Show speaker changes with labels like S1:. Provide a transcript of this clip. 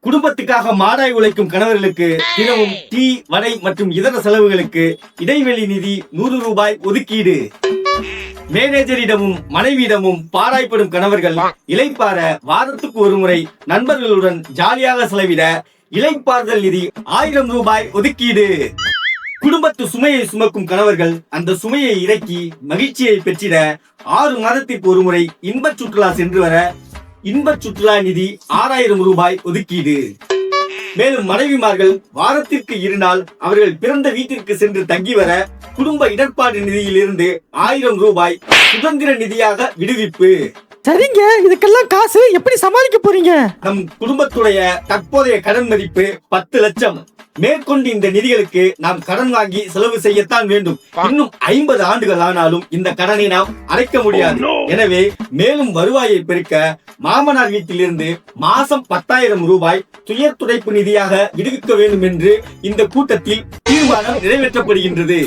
S1: குடும்பத்துக்காக மாடாய் உழைக்கும் கணவர்களுக்கு தினமும் டீ, வடை மற்றும் இதர செலவுகளுக்கு இடைவெளி நிதி 100 ரூபாய் ஒதுக்கீடு. மேனேஜரிடமும் மனைவியிடமும் பாராய்ப்படும் கணவர்கள் இளைப்பாற வாரத்துக்கு ஒரு முறை நண்பர்களுடன் ஜாலியாக செலவிட இளைப்பாறுதல் நிதி 1000 ரூபாய் ஒதுக்கீடு. குடும்பத்து சுமையை சுமக்கும் கணவர்கள் அந்த சுமையை இறக்கி மகிழ்ச்சியை பெற்றிட 6 மாதத்திற்கு ஒரு முறை இன்ப சுற்றுலா சென்று வர இன்ப சுற்றுலா நிதி 6000 ரூபாய் ஒதுக்கீடு. மேலும் மனைவிமார்கள் வாரத்திற்கு 2 நாள் அவர்கள் பிறந்த வீட்டிற்கு சென்று தங்கி வர குடும்ப இடர்பாடு நிதியில் இருந்து 1000 ரூபாய் சுதந்திர நிதியாக விடுவிப்பு.
S2: சரிங்க, இதுக்கெல்லாம் காசு எப்படி சமாளிக்க போறீங்க?
S1: நம் குடும்பத்துடைய தற்போதைய கடன் மதிப்பு 10 லட்சம். மேற்கொண்டு இந்த நிதிகளுக்கு நாம் கடன் வாங்கி செலவு செய்யத்தான் வேண்டும். இன்னும் 50 ஆண்டுகள் ஆனாலும் இந்த கடனை நாம் அடைக்க முடியாது. எனவே மேலும் வருவாயை பெருக்க மாமனார் வீட்டிலிருந்து மாசம் 10,000 ரூபாய் துயர் துடைப்பு நிதியாக விடுவிக்க வேண்டும் என்று இந்த கூட்டத்தில் தீர்மானம் நிறைவேற்றப்படுகின்றது.